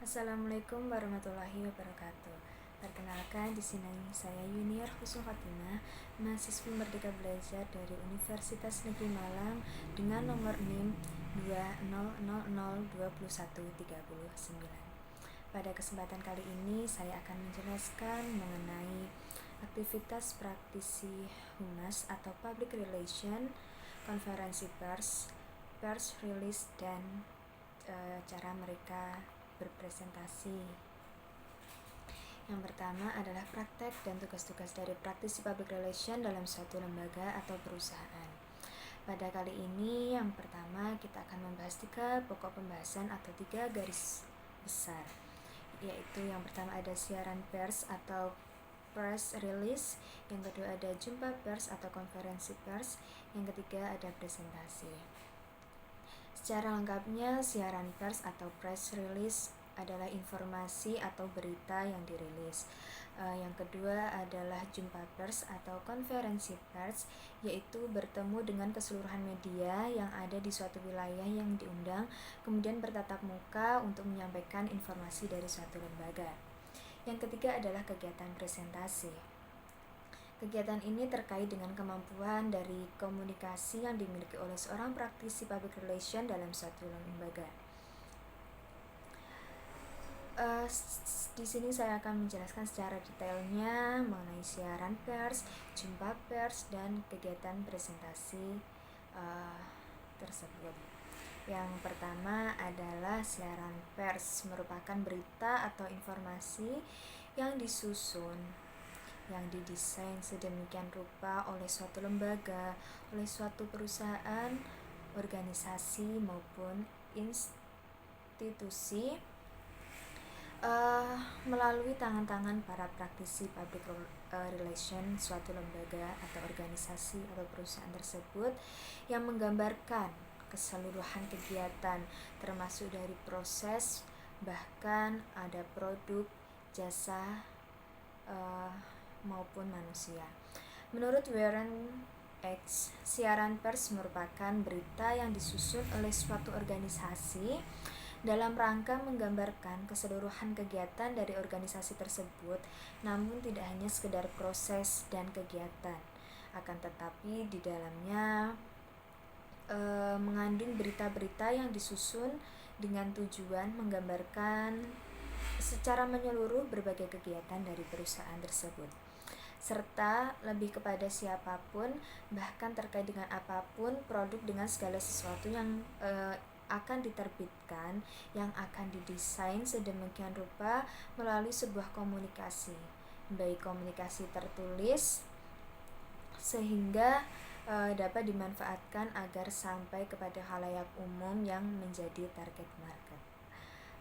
Assalamualaikum warahmatullahi wabarakatuh. Perkenalkan, di sini saya Yuniar Husnul Khotimah, mahasiswi Merdeka Belajar dari Universitas Negeri Malang dengan nomor NIM 200021309. Pada kesempatan kali ini saya akan menjelaskan mengenai aktivitas praktisi humas atau public relation, konferensi pers, pers release, dan cara mereka berpresentasi. Yang pertama adalah praktek dan tugas-tugas dari praktisi public relation dalam suatu lembaga atau perusahaan. Pada kali ini yang pertama kita akan membahas 3 pokok pembahasan atau 3 garis besar, yaitu yang pertama ada siaran pers atau press release, yang kedua ada jumpa pers atau konferensi pers, yang ketiga ada presentasi. Secara lengkapnya, siaran pers atau press release adalah informasi atau berita yang dirilis. Yang kedua adalah jumpa pers atau konferensi pers, yaitu bertemu dengan keseluruhan media yang ada di suatu wilayah yang diundang, kemudian bertatap muka untuk menyampaikan informasi dari suatu lembaga. Yang ketiga adalah kegiatan presentasi. Kegiatan ini terkait dengan kemampuan dari komunikasi yang dimiliki oleh seorang praktisi public relation dalam suatu lembaga. Di sini saya akan menjelaskan secara detailnya mengenai siaran pers, jumpa pers, dan kegiatan presentasi tersebut. Yang pertama adalah siaran pers, merupakan berita atau informasi yang disusun, yang didesain sedemikian rupa oleh suatu lembaga, oleh suatu perusahaan, organisasi maupun institusi melalui tangan-tangan para praktisi public relation suatu lembaga atau organisasi atau perusahaan tersebut, yang menggambarkan keseluruhan kegiatan termasuk dari proses, bahkan ada produk, jasa, maupun manusia. Menurut Warren X, siaran pers merupakan berita yang disusun oleh suatu organisasi dalam rangka menggambarkan keseluruhan kegiatan dari organisasi tersebut, namun tidak hanya sekedar proses dan kegiatan, akan tetapi di dalamnya mengandung berita-berita yang disusun dengan tujuan menggambarkan secara menyeluruh berbagai kegiatan dari perusahaan tersebut, serta lebih kepada siapapun, bahkan terkait dengan apapun, produk dengan segala sesuatu yang akan diterbitkan, yang akan didesain sedemikian rupa melalui sebuah komunikasi, baik komunikasi tertulis, sehingga dapat dimanfaatkan agar sampai kepada khalayak umum yang menjadi target market.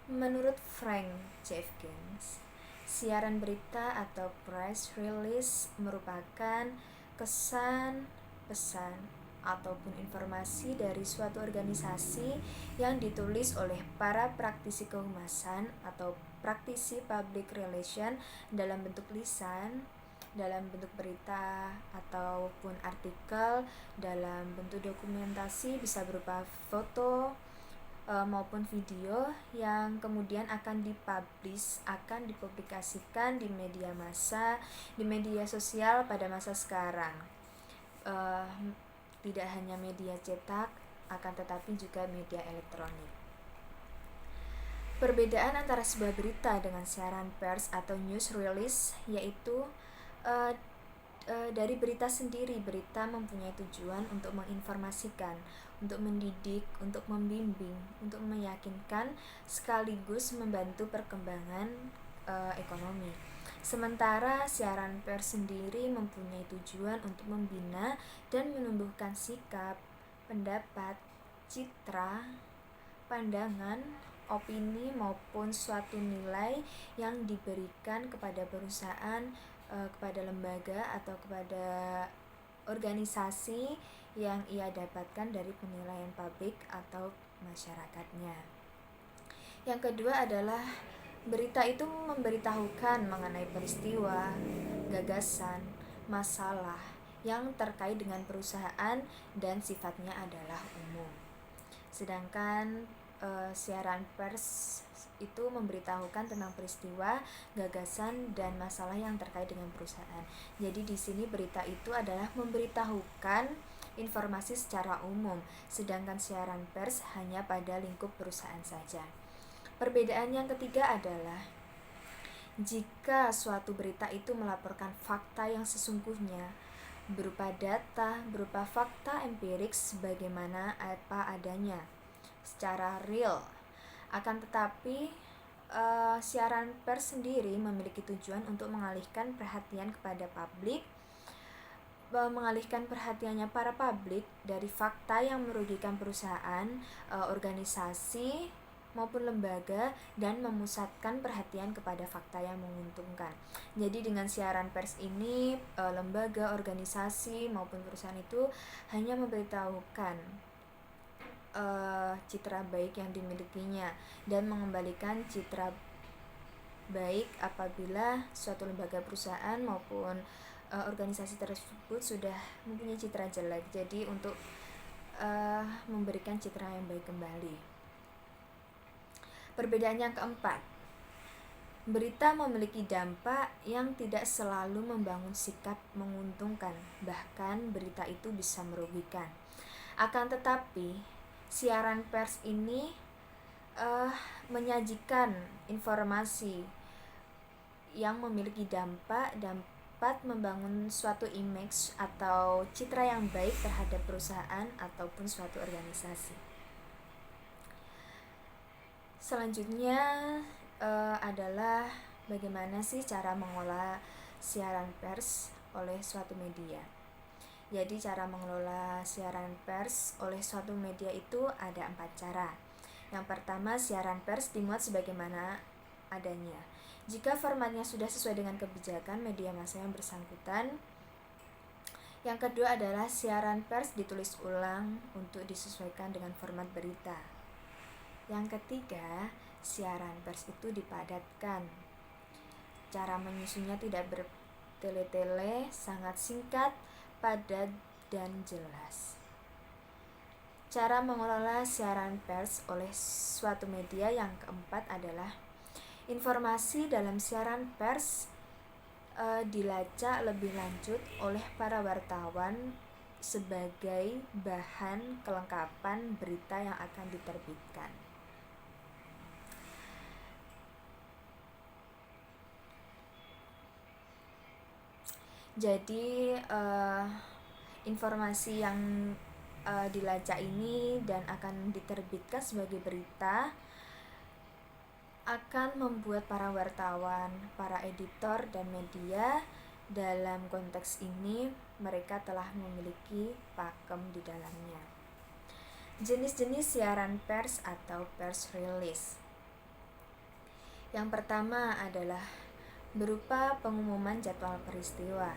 Menurut Frank Jeffkins, siaran berita atau press release merupakan kesan, pesan, ataupun informasi dari suatu organisasi yang ditulis oleh para praktisi kehumasan atau praktisi public relation dalam bentuk lisan, dalam bentuk berita ataupun artikel, dalam bentuk dokumentasi bisa berupa foto maupun video yang kemudian akan dipublish, akan dipublikasikan di media massa, di media sosial pada masa sekarang. Tidak hanya media cetak, akan tetapi juga media elektronik. Perbedaan antara sebuah berita dengan siaran pers atau news release yaitu dari berita sendiri, berita mempunyai tujuan untuk menginformasikan, untuk mendidik, untuk membimbing, untuk meyakinkan, sekaligus membantu perkembangan ekonomi. Sementara siaran pers sendiri mempunyai tujuan untuk membina dan menumbuhkan sikap, pendapat, citra, pandangan, opini maupun suatu nilai yang diberikan kepada perusahaan, kepada lembaga atau kepada organisasi yang ia dapatkan dari penilaian publik atau masyarakatnya. Yang kedua adalah berita itu memberitahukan mengenai peristiwa, gagasan, masalah yang terkait dengan perusahaan dan sifatnya adalah umum. Sedangkan siaran pers itu memberitahukan tentang peristiwa, gagasan, dan masalah yang terkait dengan perusahaan. Jadi di sini berita itu adalah memberitahukan informasi secara umum, sedangkan siaran pers hanya pada lingkup perusahaan saja. Perbedaan yang ketiga adalah jika suatu berita itu melaporkan fakta yang sesungguhnya berupa data, berupa fakta empirik sebagaimana apa adanya, secara real. Akan tetapi siaran pers sendiri memiliki tujuan untuk mengalihkan perhatian kepada publik, mengalihkan perhatiannya para publik dari fakta yang merugikan perusahaan, organisasi maupun lembaga, dan memusatkan perhatian kepada fakta yang menguntungkan. Jadi dengan siaran pers ini, lembaga, organisasi maupun perusahaan itu hanya memberitahukan citra baik yang dimilikinya dan mengembalikan citra baik apabila suatu lembaga, perusahaan maupun organisasi tersebut sudah mempunyai citra jelek. Jadi untuk memberikan citra yang baik kembali. Perbedaan yang keempat, berita memiliki dampak yang tidak selalu membangun sikap menguntungkan, bahkan berita itu bisa merugikan. Akan tetapi siaran pers ini menyajikan informasi yang memiliki dampak, dapat membangun suatu image atau citra yang baik terhadap perusahaan ataupun suatu organisasi. Selanjutnya adalah bagaimana sih cara mengolah siaran pers oleh suatu media. Jadi cara mengelola siaran pers oleh suatu media itu ada 4 cara. Yang pertama, siaran pers dimuat sebagaimana adanya. Jika formatnya sudah sesuai dengan kebijakan media massa yang bersangkutan. Yang kedua adalah siaran pers ditulis ulang untuk disesuaikan dengan format berita. Yang ketiga, siaran pers itu dipadatkan. Cara menyusunnya tidak bertele-tele, sangat singkat, padat, dan jelas. Cara mengelola siaran pers oleh suatu media yang keempat adalah informasi dalam siaran pers dilacak lebih lanjut oleh para wartawan sebagai bahan kelengkapan berita yang akan diterbitkan. Jadi informasi yang dilacak ini dan akan diterbitkan sebagai berita akan membuat para wartawan, para editor, dan media dalam konteks ini mereka telah memiliki pakem di dalamnya. Jenis-jenis siaran pers atau pers release. Yang pertama adalah berupa pengumuman jadwal peristiwa.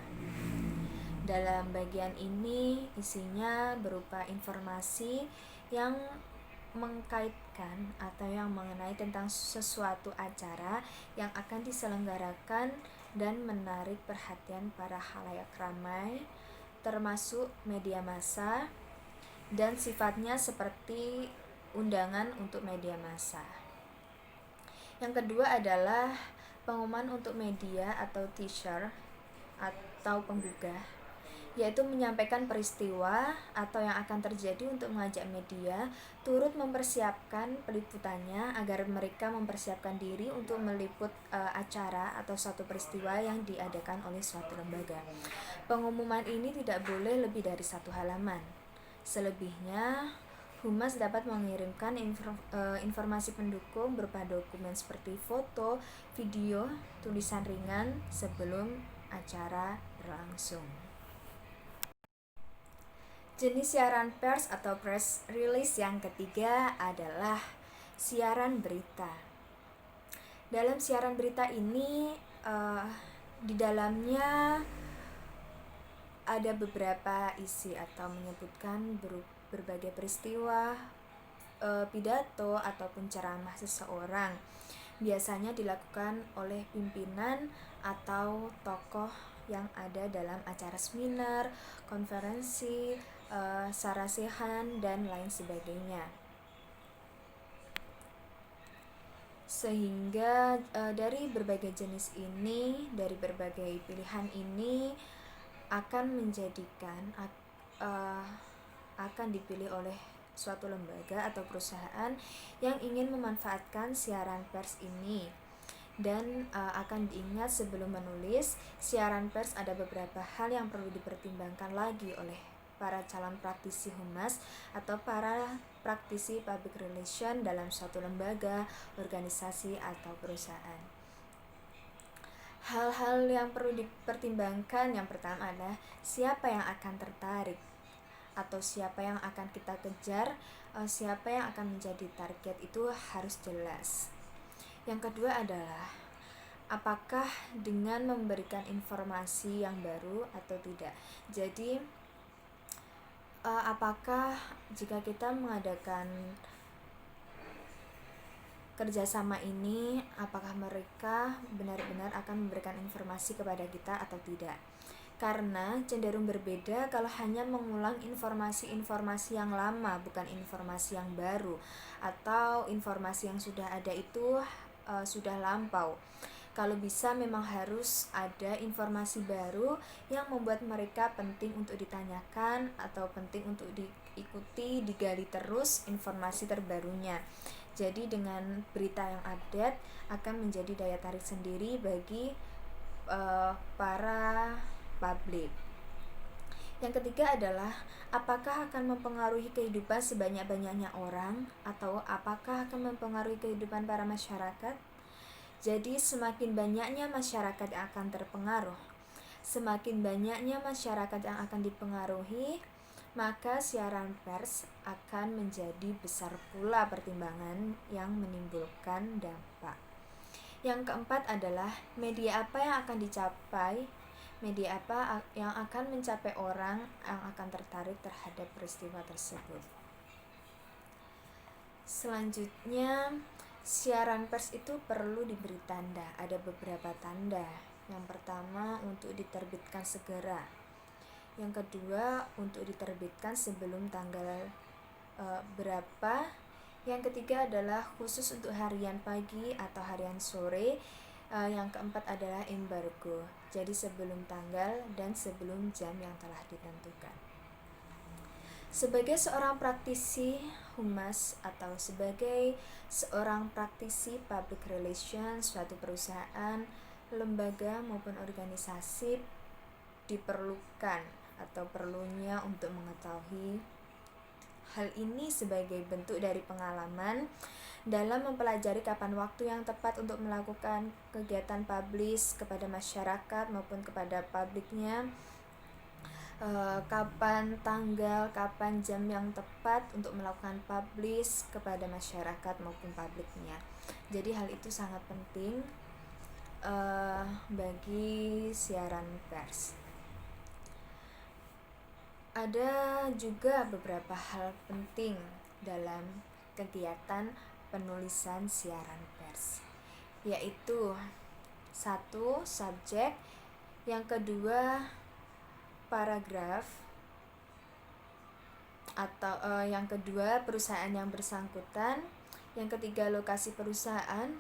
Dalam bagian ini isinya berupa informasi yang mengkaitkan atau yang mengenai tentang sesuatu acara yang akan diselenggarakan dan menarik perhatian para khalayak ramai, termasuk media massa, dan sifatnya seperti undangan untuk media massa. Yang kedua adalah pengumuman untuk media atau teaser atau penggugah, yaitu menyampaikan peristiwa atau yang akan terjadi untuk mengajak media turut mempersiapkan peliputannya agar mereka mempersiapkan diri untuk meliput acara atau suatu peristiwa yang diadakan oleh suatu lembaga. Pengumuman ini tidak boleh lebih dari 1 halaman. Selebihnya, Humas dapat mengirimkan informasi pendukung berupa dokumen seperti foto, video, tulisan ringan sebelum acara berlangsung. Jenis siaran pers atau press release yang ketiga adalah siaran berita. Dalam siaran berita ini di dalamnya ada beberapa isi atau menyebutkan berbagai peristiwa, pidato ataupun ceramah seseorang. Biasanya dilakukan oleh pimpinan atau tokoh yang ada dalam acara seminar, konferensi, sarasehan, dan lain sebagainya. Sehingga dari berbagai jenis ini, dari berbagai pilihan ini akan menjadikan akan dipilih oleh suatu lembaga atau perusahaan yang ingin memanfaatkan siaran pers ini. Dan akan diingat sebelum menulis siaran pers ada beberapa hal yang perlu dipertimbangkan lagi oleh para calon praktisi humas atau para praktisi public relation dalam suatu lembaga, organisasi, atau perusahaan. Hal-hal yang perlu dipertimbangkan yang pertama adalah siapa yang akan tertarik atau siapa yang akan kita kejar, siapa yang akan menjadi target itu harus jelas. Yang kedua adalah apakah dengan memberikan informasi yang baru atau tidak. Jadi apakah jika kita mengadakan kerjasama ini, apakah mereka benar-benar akan memberikan informasi kepada kita atau tidak. Karena cenderung berbeda kalau hanya mengulang informasi-informasi yang lama, bukan informasi yang baru, atau informasi yang sudah ada itu sudah lampau. Kalau bisa memang harus ada informasi baru yang membuat mereka penting untuk ditanyakan atau penting untuk diikuti, digali terus informasi terbarunya. Jadi dengan berita yang update akan menjadi daya tarik sendiri bagi para publik. Yang ketiga adalah apakah akan mempengaruhi kehidupan sebanyak-banyaknya orang atau apakah akan mempengaruhi kehidupan para masyarakat. Jadi semakin banyaknya masyarakat yang akan terpengaruh, semakin banyaknya masyarakat yang akan dipengaruhi, maka siaran pers akan menjadi besar pula pertimbangan yang menimbulkan dampak. Yang keempat adalah media apa yang akan dicapai, media apa yang akan mencapai orang yang akan tertarik terhadap peristiwa tersebut. Selanjutnya, siaran pers itu perlu diberi tanda. Ada beberapa tanda. Yang pertama, untuk diterbitkan segera. Yang kedua, untuk diterbitkan sebelum tanggal berapa. Yang ketiga adalah khusus untuk harian pagi atau harian sore. Yang keempat adalah embargo. Jadi sebelum tanggal dan sebelum jam yang telah ditentukan. Sebagai seorang praktisi humas atau sebagai seorang praktisi public relations suatu perusahaan, lembaga maupun organisasi diperlukan atau perlunya untuk mengetahui hal ini sebagai bentuk dari pengalaman dalam mempelajari kapan waktu yang tepat untuk melakukan kegiatan publish kepada masyarakat maupun kepada publiknya, kapan tanggal, kapan jam yang tepat untuk melakukan publish kepada masyarakat maupun publiknya. Jadi hal itu sangat penting bagi siaran pers. Ada juga beberapa hal penting dalam kegiatan penulisan siaran pers, yaitu 1. Subjek, yang kedua paragraf, atau yang kedua perusahaan yang bersangkutan, yang ketiga lokasi perusahaan,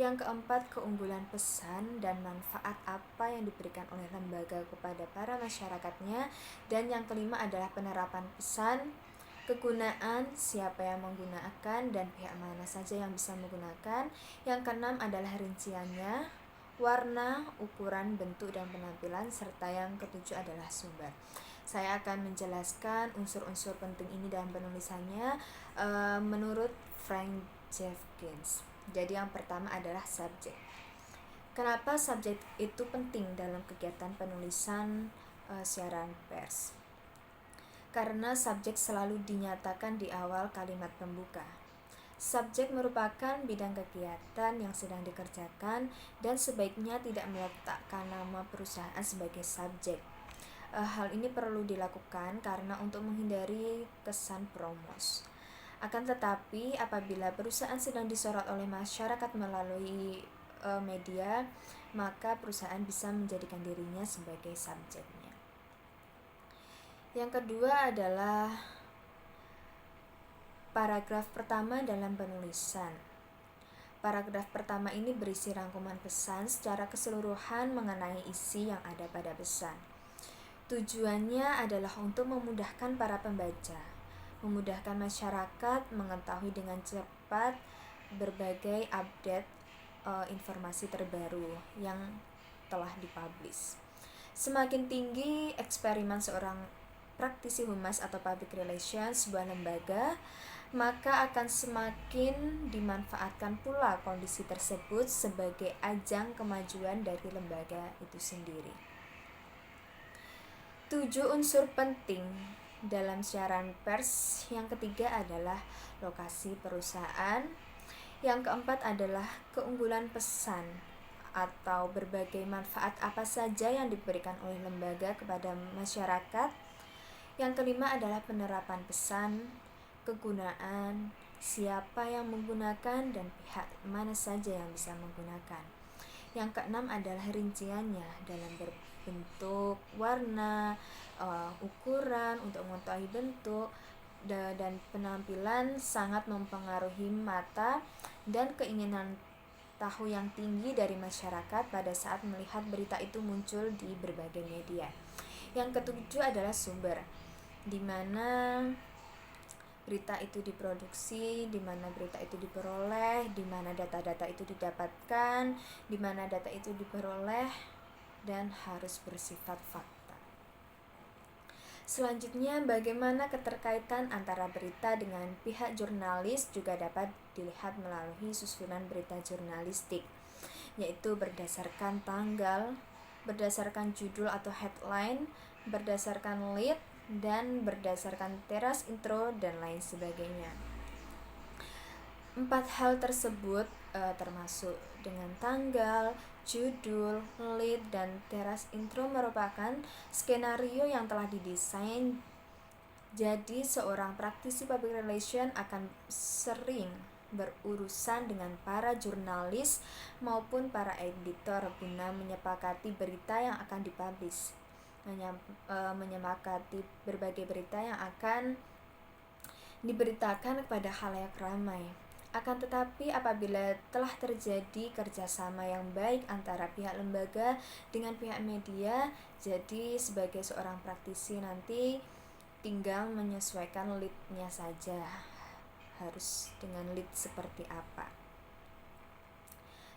yang keempat keunggulan pesan dan manfaat apa yang diberikan oleh lembaga kepada para masyarakatnya, dan yang kelima adalah penerapan pesan, kegunaan, siapa yang menggunakan dan pihak mana saja yang bisa menggunakan. Yang keenam adalah rinciannya, warna, ukuran, bentuk, dan penampilan, serta yang ketujuh adalah sumber. Saya akan menjelaskan unsur-unsur penting ini dalam penulisannya menurut Frank Jeffkins. Jadi yang pertama adalah subjek. Kenapa subjek itu penting dalam kegiatan penulisan siaran pers? Karena subjek selalu dinyatakan di awal kalimat pembuka. Subjek merupakan bidang kegiatan yang sedang dikerjakan dan sebaiknya tidak meletakkan nama perusahaan sebagai subjek. Hal ini perlu dilakukan karena untuk menghindari kesan promos. Akan tetapi apabila perusahaan sedang disorot oleh masyarakat melalui media, maka perusahaan bisa menjadikan dirinya sebagai subjeknya. Yang kedua adalah paragraf pertama dalam penulisan. Paragraf pertama ini berisi rangkuman pesan secara keseluruhan mengenai isi yang ada pada pesan. Tujuannya adalah untuk memudahkan para pembaca, memudahkan masyarakat mengetahui dengan cepat berbagai update informasi terbaru yang telah dipublish. Semakin tinggi eksperimen seorang praktisi humas atau public relations sebuah lembaga, maka akan semakin dimanfaatkan pula kondisi tersebut sebagai ajang kemajuan dari lembaga itu sendiri. 7 unsur penting dalam siaran pers. Yang ketiga adalah lokasi perusahaan. Yang keempat adalah keunggulan pesan atau berbagai manfaat apa saja yang diberikan oleh lembaga kepada masyarakat. Yang kelima adalah penerapan pesan, kegunaan, siapa yang menggunakan, dan pihak mana saja yang bisa menggunakan. Yang keenam adalah rinciannya dalam berbentuk, warna, ukuran untuk mengetahui bentuk, dan penampilan sangat mempengaruhi mata dan keinginan tahu yang tinggi dari masyarakat pada saat melihat berita itu muncul di berbagai media. Yang ketujuh adalah sumber, di mana berita itu diproduksi, di mana berita itu diperoleh, di mana data-data itu didapatkan, di mana data itu diperoleh, dan harus bersifat fakta. Selanjutnya, bagaimana keterkaitan antara berita dengan pihak jurnalis juga dapat dilihat melalui susunan berita jurnalistik, yaitu berdasarkan tanggal, berdasarkan judul atau headline, berdasarkan lead, dan berdasarkan teras intro dan lain sebagainya. 4 hal tersebut termasuk dengan tanggal, judul, lead, dan teras intro merupakan skenario yang telah didesain. Jadi seorang praktisi public relation akan sering berurusan dengan para jurnalis maupun para editor guna menyepakati berita yang akan dipublish, menyepakati berbagai berita yang akan diberitakan kepada khalayak ramai. Akan tetapi apabila telah terjadi kerjasama yang baik antara pihak lembaga dengan pihak media, jadi sebagai seorang praktisi nanti tinggal menyesuaikan lead-nya saja, harus dengan lead seperti apa.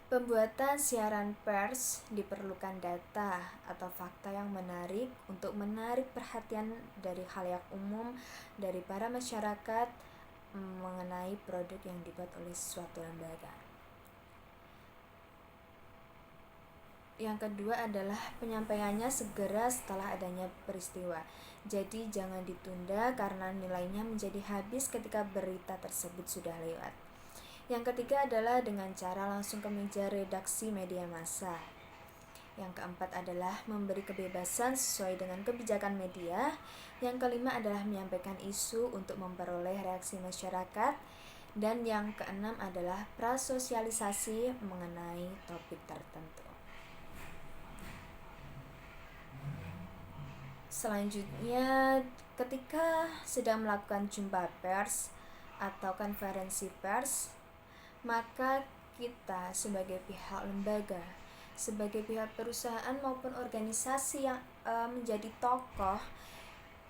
Pembuatan siaran pers diperlukan data atau fakta yang menarik untuk menarik perhatian dari khalayak umum, dari para masyarakat mengenai produk yang dibuat oleh suatu lembaga. Yang kedua adalah penyampaiannya segera setelah adanya peristiwa. Jadi jangan ditunda karena nilainya menjadi habis ketika berita tersebut sudah lewat. Yang ketiga adalah dengan cara langsung ke meja redaksi media massa. Yang keempat adalah memberi kebebasan sesuai dengan kebijakan media. Yang kelima adalah menyampaikan isu untuk memperoleh reaksi masyarakat. Dan yang keenam adalah prasosialisasi mengenai topik tertentu. Selanjutnya, ketika sedang melakukan jumpa pers atau konferensi pers, maka kita sebagai pihak lembaga, sebagai pihak perusahaan maupun organisasi yang menjadi tokoh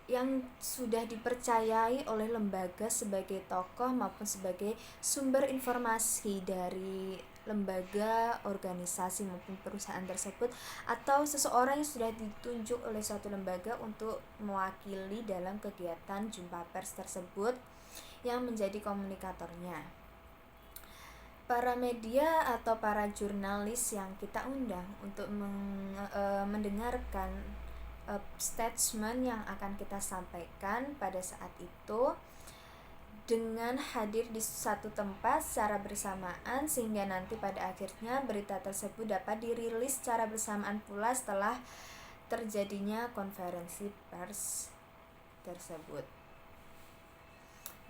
yang sudah dipercayai oleh lembaga sebagai tokoh maupun sebagai sumber informasi dari lembaga, organisasi maupun perusahaan tersebut, atau seseorang yang sudah ditunjuk oleh suatu lembaga untuk mewakili dalam kegiatan jumpa pers tersebut yang menjadi komunikatornya. Para media atau para jurnalis yang kita undang untuk mendengarkan statement yang akan kita sampaikan pada saat itu dengan hadir di satu tempat secara bersamaan, sehingga nanti pada akhirnya berita tersebut dapat dirilis secara bersamaan pula setelah terjadinya konferensi pers tersebut.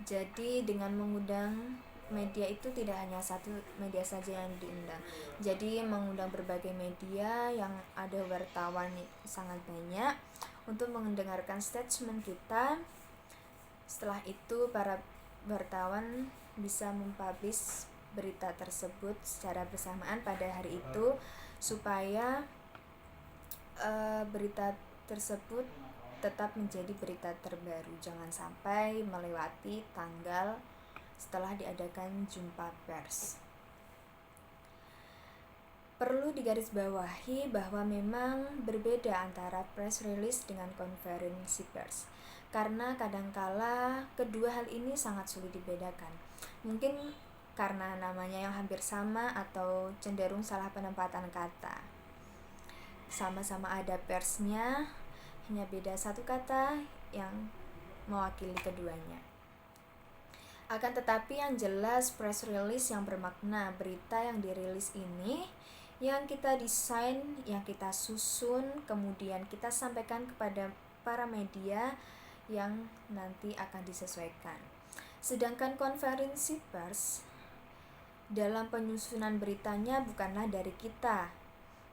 Jadi dengan mengundang media itu tidak hanya satu media saja yang diundang, jadi mengundang berbagai media yang ada wartawan sangat banyak untuk mendengarkan statement kita. Setelah itu para wartawan bisa mempublish berita tersebut secara bersamaan pada hari itu supaya berita tersebut tetap menjadi berita terbaru. Jangan sampai melewati tanggal setelah diadakan jumpa pers. Perlu digarisbawahi bahwa memang berbeda antara press release dengan konferensi pers, karena kadangkala kedua hal ini sangat sulit dibedakan. Mungkin karena namanya yang hampir sama atau cenderung salah penempatan kata. Sama-sama ada persnya, hanya beda satu kata yang mewakili keduanya. Akan tetapi yang jelas press release yang bermakna berita yang dirilis ini yang kita desain, yang kita susun, kemudian kita sampaikan kepada para media yang nanti akan disesuaikan. Sedangkan konferensi pers dalam penyusunan beritanya bukanlah dari kita,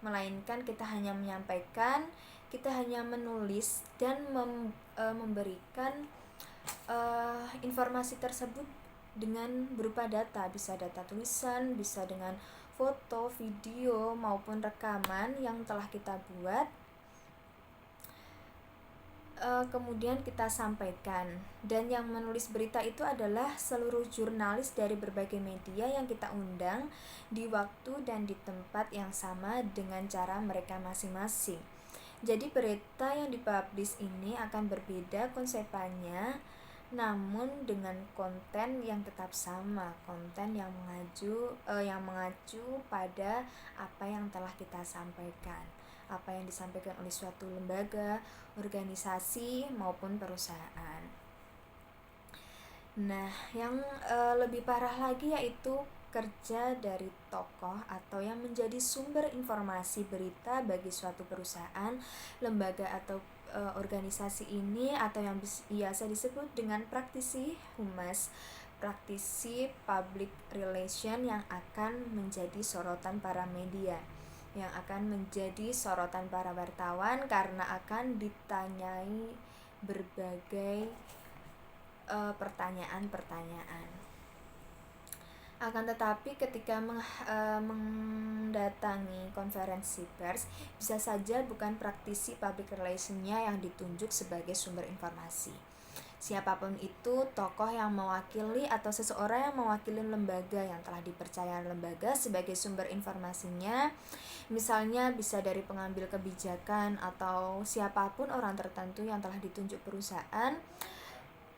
melainkan kita hanya menyampaikan, kita hanya menulis dan memberikan informasi tersebut dengan berupa data, bisa data tulisan, bisa dengan foto, video maupun rekaman yang telah kita buat, kemudian kita sampaikan. Dan yang menulis berita itu adalah seluruh jurnalis dari berbagai media yang kita undang di waktu dan di tempat yang sama dengan cara mereka masing-masing. Jadi berita yang dipublish ini akan berbeda konsepannya, namun dengan konten yang tetap sama, konten yang mengacu pada apa yang telah kita sampaikan, apa yang disampaikan oleh suatu lembaga, organisasi maupun perusahaan. Nah, yang lebih parah lagi yaitu kerja dari tokoh atau yang menjadi sumber informasi berita bagi suatu perusahaan, lembaga atau organisasi ini, atau yang biasa disebut dengan praktisi humas, praktisi public relation, yang akan menjadi sorotan para media, yang akan menjadi sorotan para wartawan karena akan ditanyai berbagai pertanyaan-pertanyaan. Akan tetapi ketika mendatangi konferensi pers, bisa saja bukan praktisi public relation-nya yang ditunjuk sebagai sumber informasi. Siapapun itu, tokoh yang mewakili atau seseorang yang mewakili lembaga yang telah dipercaya lembaga sebagai sumber informasinya, misalnya bisa dari pengambil kebijakan atau siapapun orang tertentu yang telah ditunjuk perusahaan,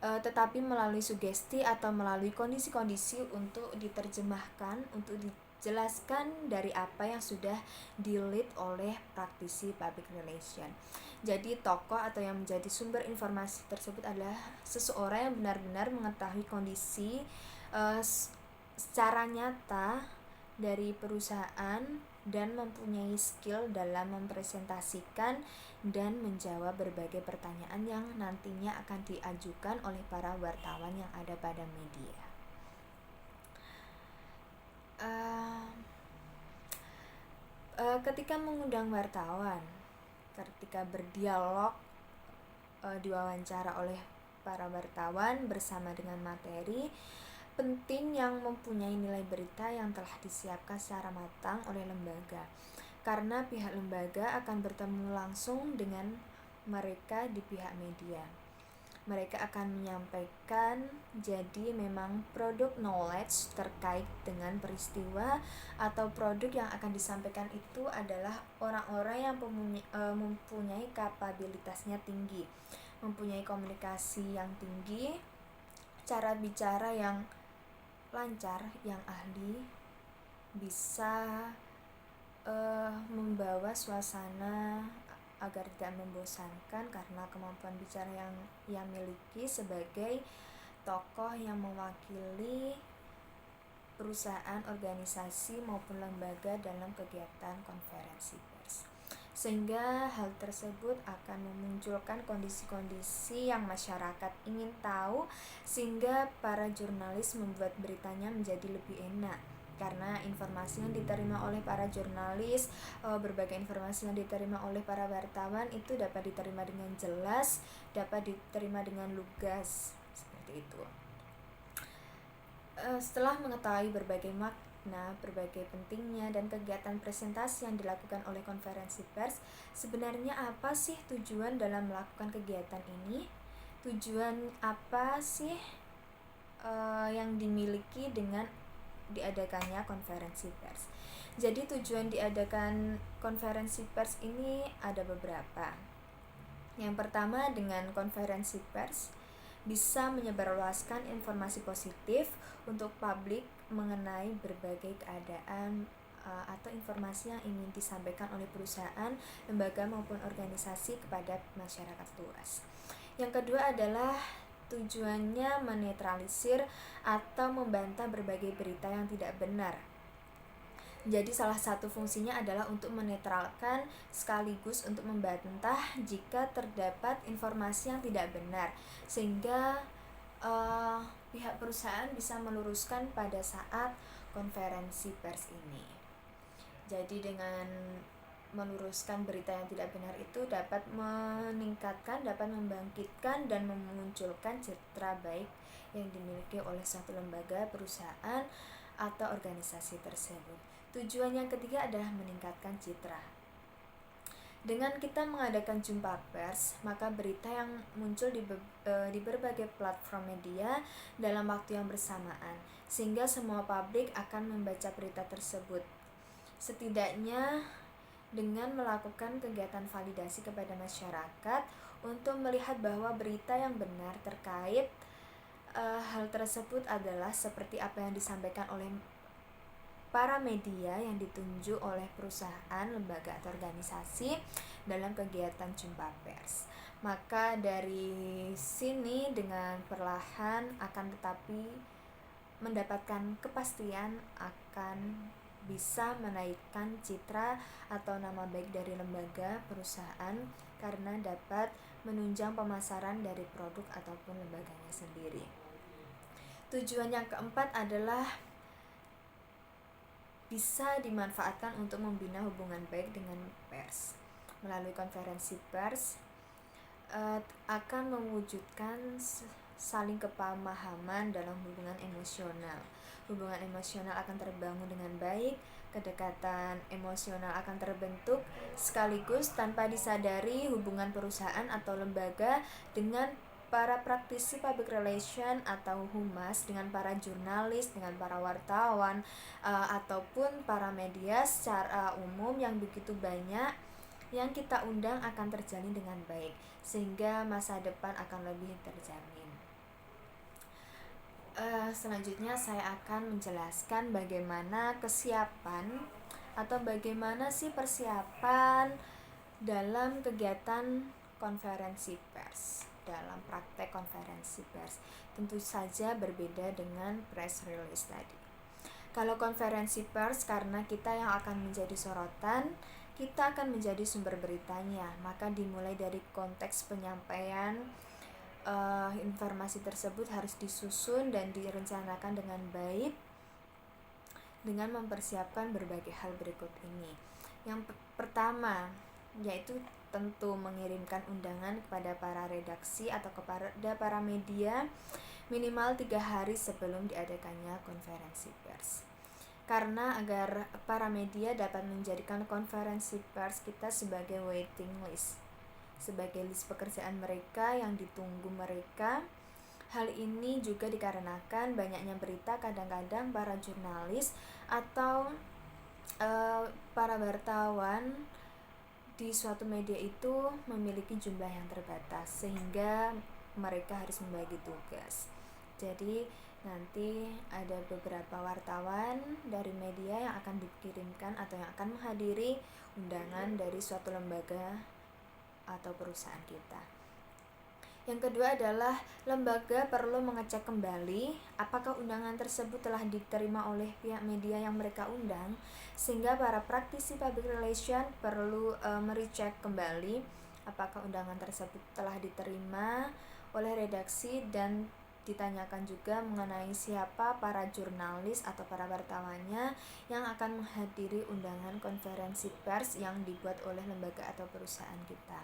tetapi melalui sugesti atau melalui kondisi-kondisi untuk diterjemahkan, untuk dijelaskan dari apa yang sudah di-lead oleh praktisi public relation. Jadi tokoh atau yang menjadi sumber informasi tersebut adalah seseorang yang benar-benar mengetahui kondisi secara nyata dari perusahaan dan mempunyai skill dalam mempresentasikan dan menjawab berbagai pertanyaan yang nantinya akan diajukan oleh para wartawan yang ada pada media. Ketika mengundang wartawan, ketika berdialog, diwawancara oleh para wartawan bersama dengan materi, penting yang mempunyai nilai berita yang telah disiapkan secara matang oleh lembaga, karena pihak lembaga akan bertemu langsung dengan mereka di pihak media. Mereka akan menyampaikan, jadi memang produk knowledge terkait dengan peristiwa atau produk yang akan disampaikan itu adalah orang-orang yang mempunyai kapabilitasnya tinggi, mempunyai komunikasi yang tinggi, cara bicara yang lancar, yang ahli, bisa membawa suasana agar tidak membosankan karena kemampuan bicara yang ia miliki sebagai tokoh yang mewakili perusahaan, organisasi maupun lembaga dalam kegiatan konferensi pers. Sehingga hal tersebut akan memunculkan kondisi-kondisi yang masyarakat ingin tahu, sehingga para jurnalis membuat beritanya menjadi lebih enak. Karena informasi yang diterima oleh para jurnalis, berbagai informasi yang diterima oleh para wartawan itu dapat diterima dengan jelas, dapat diterima dengan lugas, seperti itu. Setelah mengetahui berbagai makna, berbagai pentingnya, dan kegiatan presentasi yang dilakukan oleh konferensi pers, sebenarnya apa sih tujuan dalam melakukan kegiatan ini? Tujuan apa sih yang dimiliki dengan diadakannya konferensi pers? Jadi tujuan diadakan konferensi pers ini ada beberapa. Yang pertama, dengan konferensi pers bisa menyebarluaskan informasi positif untuk publik mengenai berbagai keadaan atau informasi yang ingin disampaikan oleh perusahaan, lembaga maupun organisasi kepada masyarakat luas. Yang kedua adalah tujuannya menetralisir atau membantah berbagai berita yang tidak benar. Jadi salah satu fungsinya adalah untuk menetralkan sekaligus untuk membantah jika terdapat informasi yang tidak benar, sehingga pihak perusahaan bisa meluruskan pada saat konferensi pers ini. Jadi dengan meluruskan berita yang tidak benar itu dapat meningkatkan, dapat membangkitkan dan memunculkan citra baik yang dimiliki oleh suatu lembaga, perusahaan, atau organisasi tersebut. Tujuan yang ketiga adalah meningkatkan citra. Dengan kita mengadakan jumpa pers, maka berita yang muncul di berbagai platform media dalam waktu yang bersamaan, sehingga semua publik akan membaca berita tersebut. Setidaknya dengan melakukan kegiatan validasi kepada masyarakat untuk melihat bahwa berita yang benar terkait hal tersebut adalah seperti apa yang disampaikan oleh para media yang ditunjuk oleh perusahaan, lembaga, atau organisasi dalam kegiatan jumpa pers. Maka dari sini dengan perlahan akan tetapi mendapatkan kepastian akan bisa menaikkan citra atau nama baik dari lembaga, perusahaan, karena dapat menunjang pemasaran dari produk ataupun lembaganya sendiri. Tujuan yang keempat adalah bisa dimanfaatkan untuk membina hubungan baik dengan pers. Melalui konferensi pers akan mewujudkan saling kepemahaman dalam hubungan emosional. Hubungan emosional akan terbangun dengan baik, kedekatan emosional akan terbentuk, sekaligus tanpa disadari hubungan perusahaan atau lembaga dengan para praktisi public relation atau humas, dengan para jurnalis, dengan para wartawan, ataupun para media secara umum yang begitu banyak yang kita undang akan terjalin dengan baik, sehingga masa depan akan lebih terjamin. Selanjutnya saya akan menjelaskan bagaimana kesiapan atau bagaimana sih persiapan dalam kegiatan konferensi pers, dalam praktek konferensi pers. Tentu saja berbeda dengan press release tadi. Kalau konferensi pers, karena kita yang akan menjadi sorotan, kita akan menjadi sumber beritanya, maka dimulai dari konteks penyampaian informasi tersebut harus disusun dan direncanakan dengan baik dengan mempersiapkan berbagai hal berikut ini. Yang pertama yaitu tentu mengirimkan undangan kepada para redaksi atau kepada para media minimal 3 hari sebelum diadakannya konferensi pers. Karena agar para media dapat menjadikan konferensi pers kita sebagai waiting list, sebagai list pekerjaan mereka yang ditunggu mereka. Hal ini juga dikarenakan banyaknya berita, kadang-kadang para jurnalis atau para wartawan di suatu media itu memiliki jumlah yang terbatas, sehingga mereka harus membagi tugas. Jadi nanti ada beberapa wartawan dari media yang akan dikirimkan atau yang akan menghadiri undangan dari suatu lembaga atau perusahaan kita. Yang kedua adalah lembaga perlu mengecek kembali apakah undangan tersebut telah diterima oleh pihak media yang mereka undang, sehingga para praktisi public relation perlu merecek kembali apakah undangan tersebut telah diterima oleh redaksi, dan ditanyakan juga mengenai siapa para jurnalis atau para wartawannya yang akan menghadiri undangan konferensi pers yang dibuat oleh lembaga atau perusahaan kita.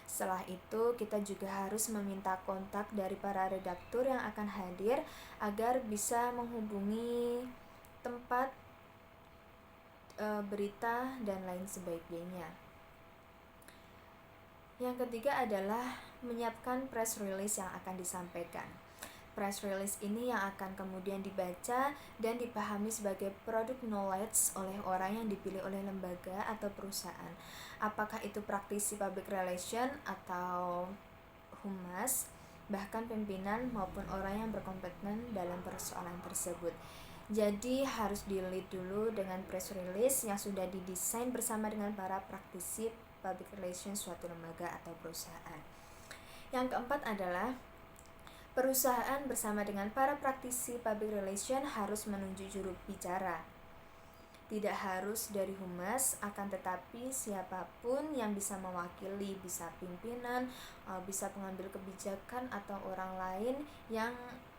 Setelah itu kita juga harus meminta kontak dari para redaktur yang akan hadir agar bisa menghubungi tempat berita dan lain sebagainya. Yang ketiga adalah menyiapkan press release yang akan disampaikan. Press release ini yang akan kemudian dibaca dan dipahami sebagai produk knowledge oleh orang yang dipilih oleh lembaga atau perusahaan. Apakah itu praktisi public relation atau humas, bahkan pimpinan maupun orang yang berkompeten dalam persoalan tersebut. Jadi harus di-lead dulu dengan press release yang sudah didesain bersama dengan para praktisi public relations suatu lembaga atau perusahaan. Yang keempat adalah perusahaan bersama dengan para praktisi public relation harus menunjuk juru bicara. Tidak harus dari humas, akan tetapi siapapun yang bisa mewakili, bisa pimpinan, bisa pengambil kebijakan atau orang lain yang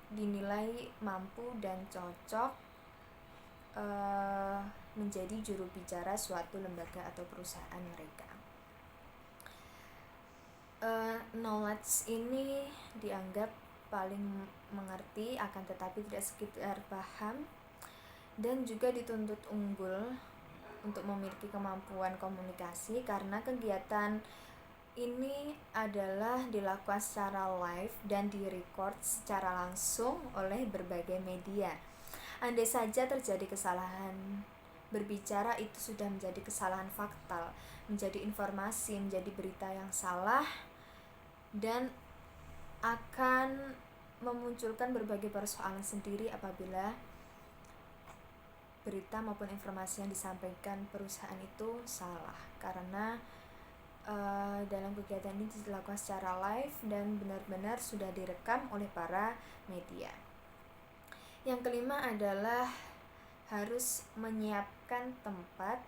dinilai mampu dan cocok menjadi juru bicara suatu lembaga atau perusahaan mereka. Knowledge ini dianggap paling mengerti, akan tetapi tidak sekedar paham, dan juga dituntut unggul untuk memiliki kemampuan komunikasi, karena kegiatan ini adalah dilakukan secara live dan direcord secara langsung oleh berbagai media. Andai saja terjadi kesalahan berbicara, itu sudah menjadi kesalahan fatal, menjadi informasi, menjadi berita yang salah, dan akan memunculkan berbagai persoalan sendiri apabila berita maupun informasi yang disampaikan perusahaan itu salah, karena dalam kegiatan ini dilakukan secara live dan benar-benar sudah direkam oleh para media. Yang kelima adalah harus menyiapkan tempat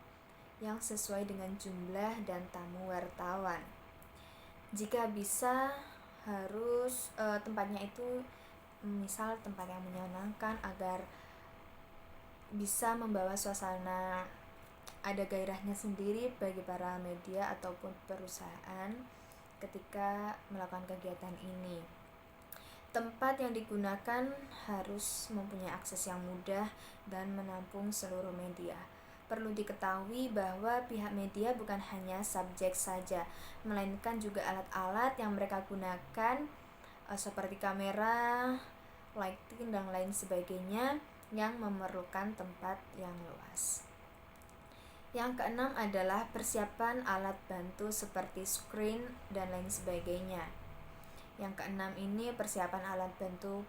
yang sesuai dengan jumlah dan tamu wartawan. Jika bisa harus tempatnya itu misal tempat yang menyenangkan agar bisa membawa suasana, ada gairahnya sendiri bagi para media ataupun perusahaan ketika melakukan kegiatan ini. Tempat yang digunakan harus mempunyai akses yang mudah dan menampung seluruh media. Perlu diketahui bahwa pihak media bukan hanya subjek saja, melainkan juga alat-alat yang mereka gunakan seperti kamera, lighting, dan lain sebagainya yang memerlukan tempat yang luas. Yang keenam adalah persiapan alat bantu seperti screen dan lain sebagainya. Yang keenam ini persiapan alat bantu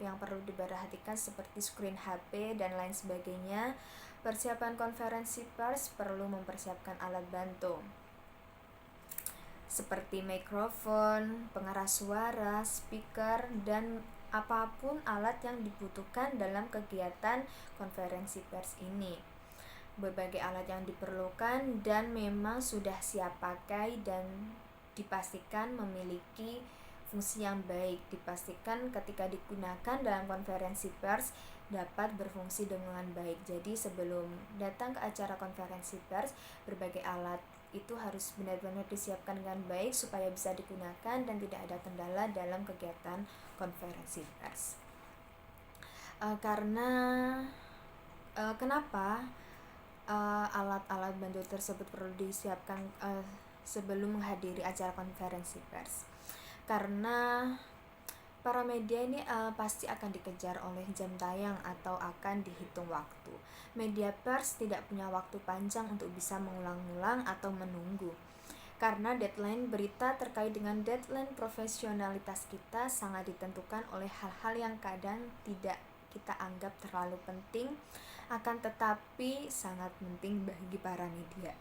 yang perlu diperhatikan seperti screen HP dan lain sebagainya. Persiapan konferensi pers perlu mempersiapkan alat bantu seperti mikrofon, pengeras suara, speaker, dan apapun alat yang dibutuhkan dalam kegiatan konferensi pers ini. Berbagai alat yang diperlukan dan memang sudah siap pakai dan dipastikan memiliki fungsi yang baik. Dipastikan ketika digunakan dalam konferensi pers dapat berfungsi dengan baik. Jadi sebelum datang ke acara konferensi pers, berbagai alat itu harus benar-benar disiapkan dengan baik supaya bisa digunakan dan tidak ada kendala dalam kegiatan konferensi pers. Kenapa alat-alat bantu tersebut perlu disiapkan sebelum menghadiri acara konferensi pers? Karena para media ini pasti akan dikejar oleh jam tayang atau akan dihitung waktu. Media pers tidak punya waktu panjang untuk bisa mengulang-ulang atau menunggu, karena deadline berita terkait dengan deadline profesionalitas kita sangat ditentukan oleh hal-hal yang kadang tidak kita anggap terlalu penting, akan tetapi sangat penting bagi para media.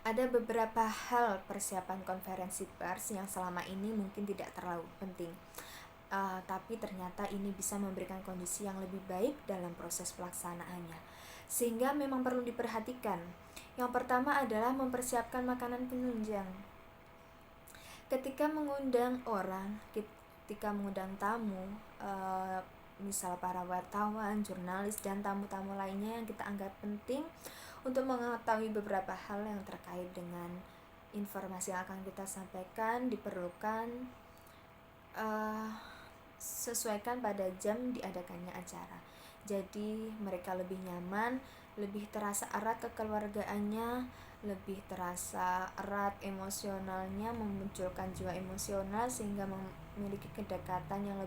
Ada beberapa hal persiapan konferensi pers yang selama ini mungkin tidak terlalu penting, tapi ternyata ini bisa memberikan kondisi yang lebih baik dalam proses pelaksanaannya, sehingga memang perlu diperhatikan. Yang pertama adalah mempersiapkan makanan penunjang. Ketika mengundang orang, ketika mengundang tamu, misal para wartawan, jurnalis, dan tamu-tamu lainnya yang kita anggap penting untuk mengetahui beberapa hal yang terkait dengan informasi yang akan kita sampaikan diperlukan sesuaikan pada jam diadakannya acara. Jadi mereka lebih nyaman, lebih terasa erat kekeluargaannya, lebih terasa erat emosionalnya, memunculkan jiwa emosional sehingga memiliki kedekatan yang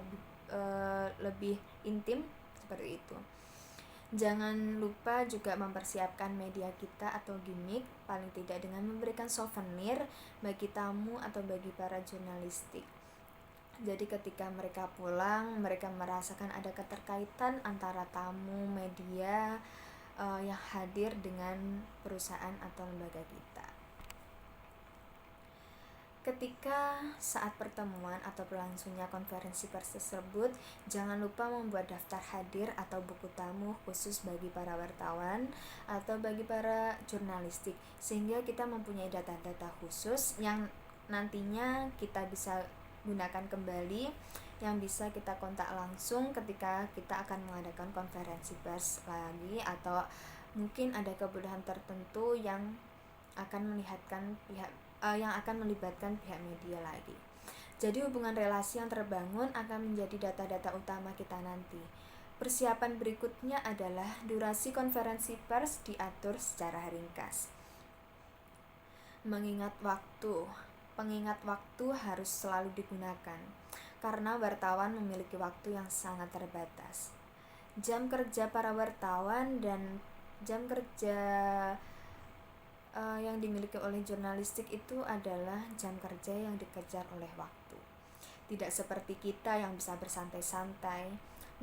lebih intim seperti itu. Jangan lupa juga mempersiapkan media kita atau gimmick, paling tidak dengan memberikan souvenir bagi tamu atau bagi para jurnalistik. Jadi ketika mereka pulang, mereka merasakan ada keterkaitan antara tamu, media yang hadir dengan perusahaan atau lembaga kita. Ketika saat pertemuan atau berlangsungnya konferensi pers tersebut, jangan lupa membuat daftar hadir atau buku tamu khusus bagi para wartawan atau bagi para jurnalistik, sehingga kita mempunyai data-data khusus yang nantinya kita bisa gunakan kembali, yang bisa kita kontak langsung ketika kita akan mengadakan konferensi pers lagi, atau mungkin ada kebutuhan tertentu yang akan melibatkan pihak media lagi. Jadi hubungan relasi yang terbangun akan menjadi data-data utama kita nanti. Persiapan berikutnya adalah durasi konferensi pers diatur secara ringkas. Pengingat waktu harus selalu digunakan, karena wartawan memiliki waktu yang sangat terbatas. Jam kerja para wartawan dan jam kerja yang dimiliki oleh jurnalistik itu adalah jam kerja yang dikejar oleh waktu. Tidak seperti kita yang bisa bersantai-santai,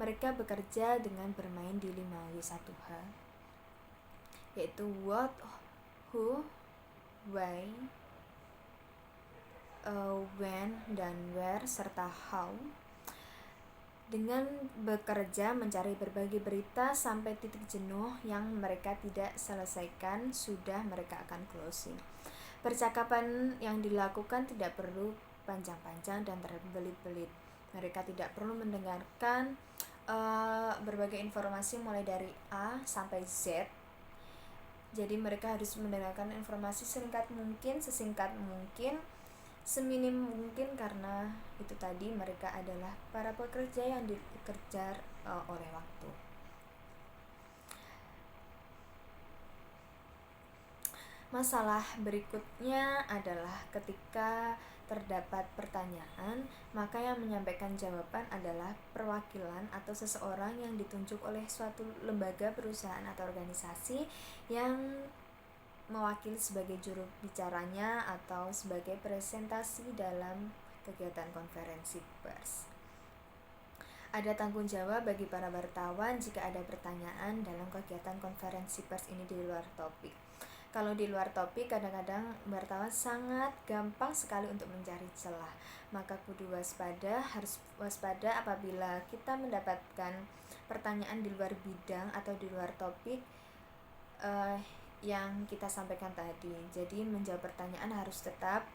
mereka bekerja dengan bermain di 5W1H, yaitu what, who, why, when, dan where, serta how. Dengan bekerja mencari berbagai berita sampai titik jenuh yang mereka tidak selesaikan, sudah mereka akan closing. Percakapan yang dilakukan tidak perlu panjang-panjang dan terbelit-belit. Mereka tidak perlu mendengarkan berbagai informasi mulai dari A sampai Z. Jadi mereka harus mendengarkan informasi sesingkat mungkin, seminim mungkin, karena itu tadi mereka adalah para pekerja yang dikejar oleh waktu. Masalah berikutnya adalah ketika terdapat pertanyaan, maka yang menyampaikan jawaban adalah perwakilan atau seseorang yang ditunjuk oleh suatu lembaga, perusahaan, atau organisasi yang mewakili sebagai juru bicaranya atau sebagai presentasi dalam kegiatan konferensi pers. Ada tanggung jawab bagi para wartawan jika ada pertanyaan dalam kegiatan konferensi pers ini di luar topik. Kalau di luar topik, kadang-kadang wartawan sangat gampang sekali untuk mencari celah. Maka harus waspada apabila kita mendapatkan pertanyaan di luar bidang atau di luar topik yang kita sampaikan tadi. Jadi menjawab pertanyaan harus tetap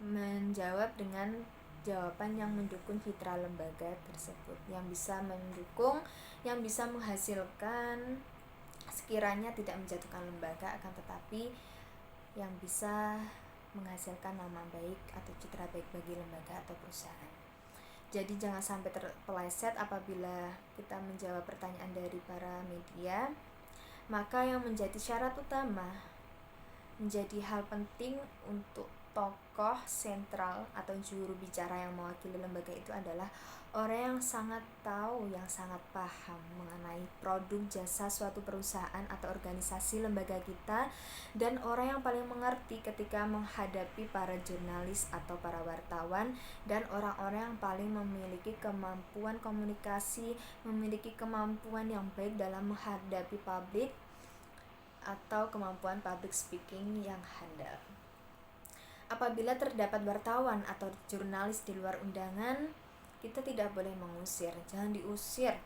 menjawab dengan jawaban yang mendukung citra lembaga tersebut, yang bisa mendukung, yang bisa menghasilkan, sekiranya tidak menjatuhkan lembaga, akan tetapi yang bisa menghasilkan nama baik atau citra baik bagi lembaga atau perusahaan. Jadi jangan sampai terpeleset apabila kita menjawab pertanyaan dari para media. Maka yang menjadi syarat utama, menjadi hal penting untuk tokoh sentral atau juru bicara yang mewakili lembaga itu adalah orang yang sangat tahu, yang sangat paham mengenai produk jasa suatu perusahaan atau organisasi lembaga kita, dan orang yang paling mengerti ketika menghadapi para jurnalis atau para wartawan, dan orang-orang yang paling memiliki kemampuan komunikasi, memiliki kemampuan yang baik dalam menghadapi publik atau kemampuan public speaking yang handal. Apabila terdapat wartawan atau jurnalis di luar undangan, kita tidak boleh mengusir, jangan diusir.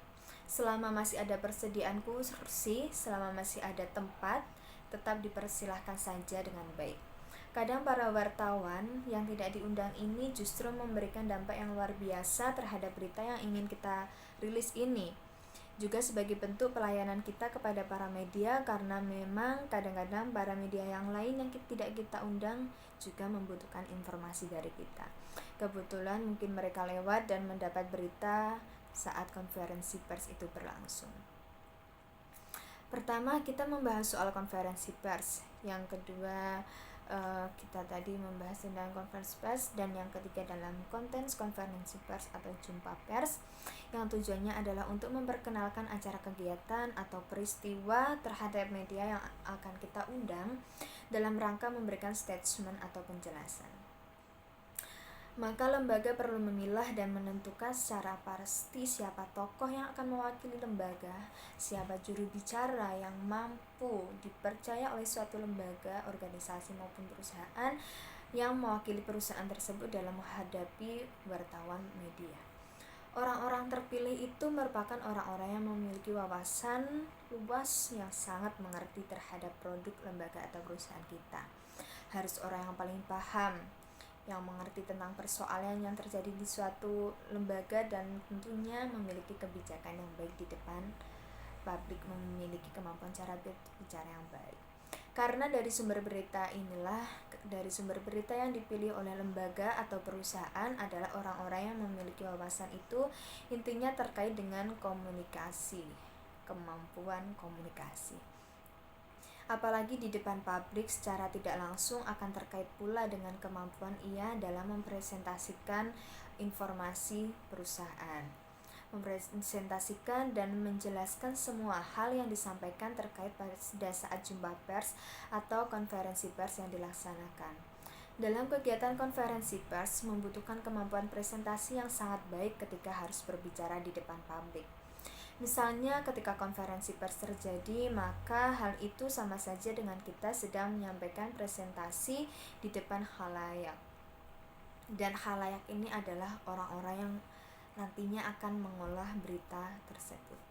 Selama masih ada persediaan kursi, selama masih ada tempat, tetap dipersilahkan saja dengan baik. Kadang para wartawan yang tidak diundang ini justru memberikan dampak yang luar biasa terhadap berita yang ingin kita rilis ini. juga sebagai bentuk pelayanan kita kepada para media, karena memang kadang-kadang para media yang lain yang tidak kita undang juga membutuhkan informasi dari kita. Kebetulan mungkin mereka lewat dan mendapat berita saat konferensi pers itu berlangsung. Pertama, kita membahas soal konferensi pers. Yang kedua, kita tadi membahas tentang konferensi pers, dan yang ketiga dalam konten konferensi pers atau jumpa pers yang tujuannya adalah untuk memperkenalkan acara kegiatan atau peristiwa terhadap media yang akan kita undang dalam rangka memberikan statement atau penjelasan. Maka lembaga perlu memilah dan menentukan secara pasti siapa tokoh yang akan mewakili lembaga, siapa juru bicara yang mampu dipercaya oleh suatu lembaga, organisasi maupun perusahaan yang mewakili perusahaan tersebut dalam menghadapi wartawan media. Orang-orang terpilih itu merupakan orang-orang yang memiliki wawasan luas yang sangat mengerti terhadap produk, lembaga, atau perusahaan kita. Harus orang yang paling paham, yang mengerti tentang persoalan yang terjadi di suatu lembaga, dan tentunya memiliki kebijakan yang baik di depan publik, memiliki kemampuan cara bicara yang baik. Karena dari sumber berita yang dipilih oleh lembaga atau perusahaan adalah orang-orang yang memiliki wawasan itu, intinya terkait dengan komunikasi, kemampuan komunikasi. Apalagi di depan publik secara tidak langsung akan terkait pula dengan kemampuan ia dalam mempresentasikan informasi perusahaan, mempresentasikan dan menjelaskan semua hal yang disampaikan terkait pada saat jumpa pers atau konferensi pers yang dilaksanakan. Dalam kegiatan konferensi pers membutuhkan kemampuan presentasi yang sangat baik ketika harus berbicara di depan publik. Misalnya ketika konferensi pers terjadi, maka hal itu sama saja dengan kita sedang menyampaikan presentasi di depan khalayak. Dan khalayak ini adalah orang-orang yang nantinya akan mengolah berita tersebut.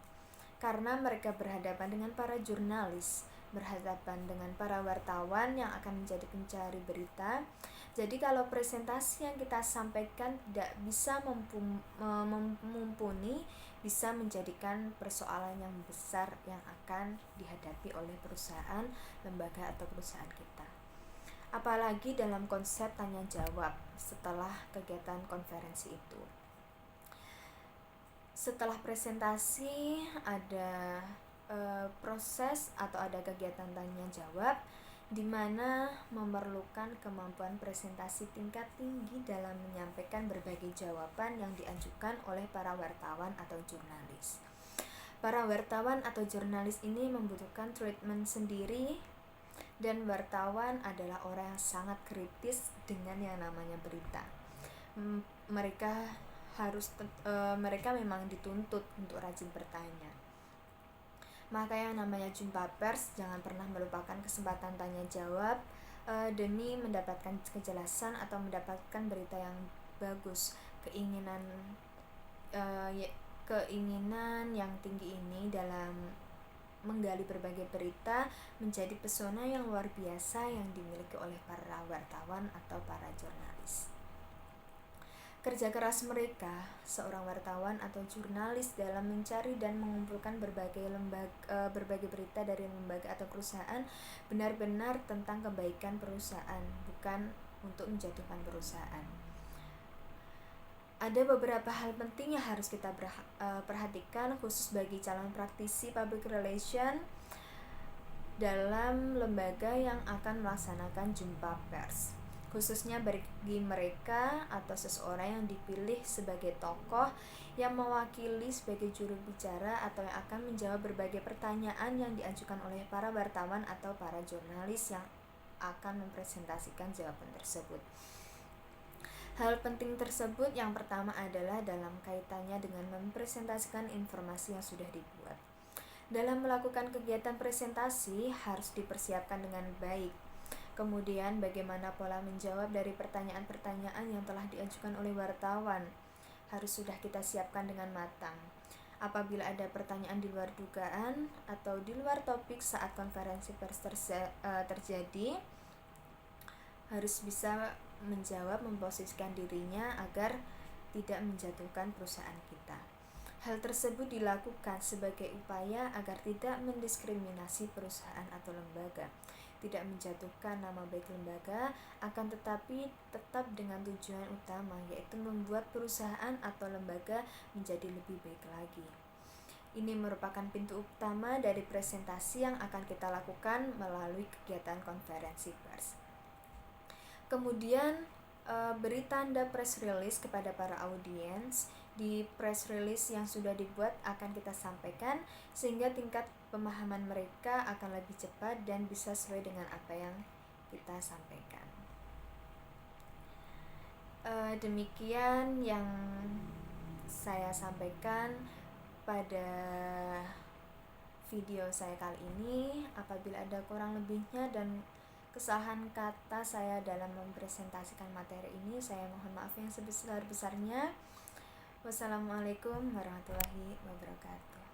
Karena mereka berhadapan dengan para jurnalis, berhadapan dengan para wartawan yang akan menjadi pencari berita. Jadi kalau presentasi yang kita sampaikan tidak bisa mumpuni, bisa menjadikan persoalan yang besar yang akan dihadapi oleh perusahaan, lembaga, atau perusahaan kita. Apalagi dalam konsep tanya jawab setelah kegiatan konferensi itu. Setelah presentasi ada proses atau ada kegiatan tanya jawab, di mana memerlukan kemampuan presentasi tingkat tinggi dalam menyampaikan berbagai jawaban yang diajukan oleh para wartawan atau jurnalis. Para wartawan atau jurnalis ini membutuhkan treatment sendiri, dan wartawan adalah orang yang sangat kritis dengan yang namanya berita. Mereka memang dituntut untuk rajin bertanya. Maka yang namanya jumpa pers jangan pernah melupakan kesempatan tanya jawab demi mendapatkan kejelasan atau mendapatkan berita yang bagus. Keinginan yang tinggi ini dalam menggali berbagai berita menjadi pesona yang luar biasa yang dimiliki oleh para wartawan atau para jurnalis. Kerja keras mereka, seorang wartawan atau jurnalis, dalam mencari dan mengumpulkan berbagai berita dari lembaga atau perusahaan benar-benar tentang kebaikan perusahaan, bukan untuk menjatuhkan perusahaan. Ada beberapa hal penting yang harus kita perhatikan khusus bagi calon praktisi public relation dalam lembaga yang akan melaksanakan jumpa pers. Khususnya bagi mereka atau seseorang yang dipilih sebagai tokoh yang mewakili sebagai juru bicara atau yang akan menjawab berbagai pertanyaan yang diajukan oleh para wartawan atau para jurnalis yang akan mempresentasikan jawaban tersebut. Hal penting tersebut yang pertama adalah dalam kaitannya dengan mempresentasikan informasi yang sudah dibuat. Dalam melakukan kegiatan presentasi harus dipersiapkan dengan baik. Kemudian bagaimana pola menjawab dari pertanyaan-pertanyaan yang telah diajukan oleh wartawan harus sudah kita siapkan dengan matang. Apabila ada pertanyaan di luar dugaan atau di luar topik saat konferensi pers terjadi, harus bisa menjawab, memposisikan dirinya agar tidak menjatuhkan perusahaan kita. Hal tersebut dilakukan sebagai upaya agar tidak mendiskriminasi perusahaan atau lembaga, tidak menjatuhkan nama baik lembaga, akan tetapi tetap dengan tujuan utama, yaitu membuat perusahaan atau lembaga menjadi lebih baik lagi. Ini merupakan pintu utama dari presentasi yang akan kita lakukan melalui kegiatan konferensi pers. Kemudian beri tanda press release kepada para audiens. Di press release yang sudah dibuat akan kita sampaikan sehingga tingkat pemahaman mereka akan lebih cepat dan bisa sesuai dengan apa yang kita sampaikan. Demikian yang saya sampaikan pada video saya kali ini. Apabila ada kurang lebihnya dan kesalahan kata saya dalam mempresentasikan materi ini, saya mohon maaf yang sebesar-besarnya. Wassalamualaikum warahmatullahi wabarakatuh.